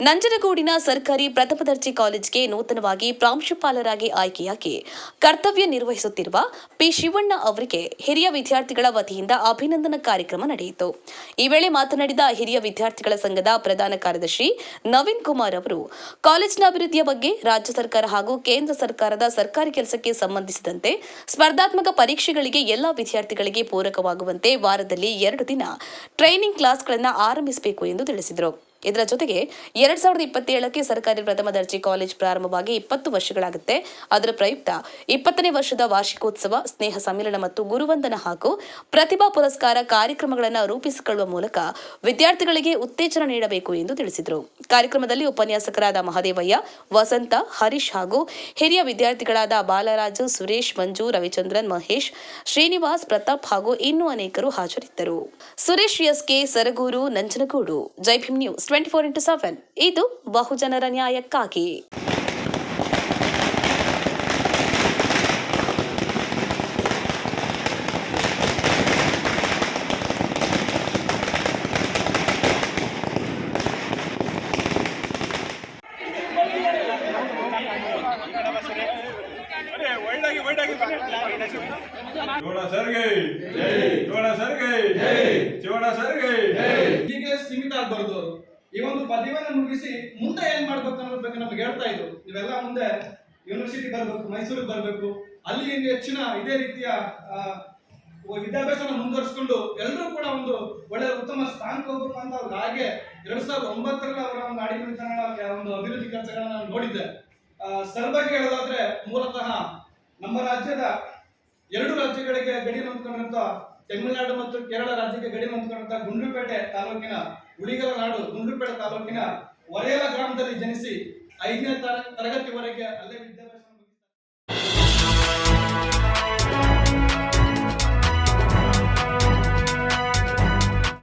ನಂಜನಗೂಡಿನ ಸರ್ಕಾರಿ ಪ್ರಥಮ ದರ್ಜೆ ಕಾಲೇಜಿಗೆ ನೂತನವಾಗಿ ಪ್ರಾಂಶುಪಾಲರಾಗಿ ಆಯ್ಕೆಯಾಗಿ ಕರ್ತವ್ಯ ನಿರ್ವಹಿಸುತ್ತಿರುವ ಪಿ ಶಿವಣ್ಣ ಅವರಿಗೆ ಹಿರಿಯ ವಿದ್ಯಾರ್ಥಿಗಳ ವತಿಯಿಂದ ಅಭಿನಂದನಾ ಕಾರ್ಯಕ್ರಮ ನಡೆಯಿತು. ಈ ವೇಳೆ ಮಾತನಾಡಿದ ಹಿರಿಯ ವಿದ್ಯಾರ್ಥಿಗಳ ಸಂಘದ ಪ್ರಧಾನ ಕಾರ್ಯದರ್ಶಿ ನವೀನ್ ಕುಮಾರ್ ಅವರು, ಕಾಲೇಜಿನ ಅಭಿವೃದ್ಧಿಯ ಬಗ್ಗೆ ರಾಜ್ಯ ಸರ್ಕಾರ ಹಾಗೂ ಕೇಂದ್ರ ಸರ್ಕಾರದ ಸರ್ಕಾರಿ ಕೆಲಸಕ್ಕೆ ಸಂಬಂಧಿಸಿದಂತೆ ಸ್ಪರ್ಧಾತ್ಮಕ ಪರೀಕ್ಷೆಗಳಿಗೆ ಎಲ್ಲಾ ವಿದ್ಯಾರ್ಥಿಗಳಿಗೆ ಪೂರಕವಾಗುವಂತೆ ವಾರದಲ್ಲಿ 2 ದಿನ ಟ್ರೈನಿಂಗ್ ಕ್ಲಾಸ್ಗಳನ್ನು ಆರಂಭಿಸಬೇಕು ಎಂದು ತಿಳಿಸಿದರು. ಇದರ ಜೊತೆಗೆ 2027ಕ್ಕೆ ಸರ್ಕಾರಿ ಪ್ರಥಮ ದರ್ಜೆ ಕಾಲೇಜ್ ಪ್ರಾರಂಭವಾಗಿ 20 ವರ್ಷಗಳಾಗುತ್ತೆ. ಅದರ ಪ್ರಯುಕ್ತ 20ನೇ ವರ್ಷದ ವಾರ್ಷಿಕೋತ್ಸವ, ಸ್ನೇಹ ಸಮ್ಮೇಳನ ಮತ್ತು ಗುರುವಂದನ ಹಾಗೂ ಪ್ರತಿಭಾ ಪುರಸ್ಕಾರ ಕಾರ್ಯಕ್ರಮಗಳನ್ನು ರೂಪಿಸಿಕೊಳ್ಳುವ ಮೂಲಕ ವಿದ್ಯಾರ್ಥಿಗಳಿಗೆ ಉತ್ತೇಜನ ನೀಡಬೇಕು ಎಂದು ತಿಳಿಸಿದರು. ಕಾರ್ಯಕ್ರಮದಲ್ಲಿ ಉಪನ್ಯಾಸಕರಾದ ಮಹದೇವಯ್ಯ, ವಸಂತ, ಹರೀಶ್ ಹಾಗೂ ಹಿರಿಯ ವಿದ್ಯಾರ್ಥಿಗಳಾದ ಬಾಲರಾಜು, ಸುರೇಶ್, ಮಂಜು, ರವಿಚಂದ್ರನ್, ಮಹೇಶ್, ಶ್ರೀನಿವಾಸ್, ಪ್ರತಾಪ್ ಹಾಗೂ ಇನ್ನೂ ಅನೇಕರು ಹಾಜರಿದ್ದರು. ಸುರೇಶ್ ಎಸ್ಕೆ, ಸರಗೂರು, ನಂಜನಗೂಡು. ಜೈ ಭೀಮ್ ನ್ಯೂಸ್ 24x7 ಇದು ಬಹುಜನರ ನ್ಯಾಯಕ್ಕಾಗಿ. ಹೀಗೆ ಸೀಮಿತ ಆಗಬಾರ್ದು. ಈ ಒಂದು ಪದವಿಯನ್ನು ಮುಗಿಸಿ ಮುಂದೆ ಏನ್ ಮಾಡ್ಬೇಕು ಅನ್ನೋದ್ರ ಬಗ್ಗೆ ನಮ್ಗೆ ಹೇಳ್ತಾ ಇದ್ರು. ನೀವೆಲ್ಲ ಮುಂದೆ ಯೂನಿವರ್ಸಿಟಿ ಬರ್ಬೇಕು, ಮೈಸೂರಿಗೆ ಬರ್ಬೇಕು, ಅಲ್ಲಿ ಹೆಚ್ಚಿನ ಇದೇ ರೀತಿಯ ವಿದ್ಯಾಭ್ಯಾಸನ ಮುಂದುವರಿಸಿಕೊಂಡು ಎಲ್ಲರೂ ಕೂಡ ಒಂದು ಒಳ್ಳೆಯ ಉತ್ತಮ ಸ್ಥಾನಕ್ಕೆ ಹೋಗ್ಬೇಕು ಅಂತ ಅವ್ರು. ಹಾಗೆ 2009ರಲ್ಲಿ ಅವರ ಒಂದು ನಾಡಿನ ವಿಧಾನಗಳ ಒಂದು ಅಭಿವೃದ್ಧಿ ಕೆಲಸಗಳನ್ನ ನಾನು ನೋಡಿದ್ದೆ. ಸರ್ ಬಗ್ಗೆ ಹೇಳೋದಾದ್ರೆ, ಮೂಲತಃ ನಮ್ಮ ರಾಜ್ಯದ 2 ರಾಜ್ಯಗಳಿಗೆ ಗಡಿ ಹೊಂದ್ಕೊಂಡಂತ ತಮಿಳುನಾಡು ಮತ್ತು ಕೇರಳ ರಾಜ್ಯಕ್ಕೆ ಗಡಿ ಹೊಂದ್ಕೊಂಡಂತ ಗುಂಡ್ಲುಪೇಟೆ ತಾಲೂಕಿನ ಉಳಿಗರ ನಾಡು ಗುಂಡ್ಲುಪೇಟೆ ತಾಲೂಕಿನ ಒರೇಲ ಗ್ರಾಮದಲ್ಲಿ ಜನಿಸಿ 5ನೇ ತರಗತಿವರೆಗೆ ಅಲ್ಲೇ ವಿದ್ಯಾಭ್ಯಾಸ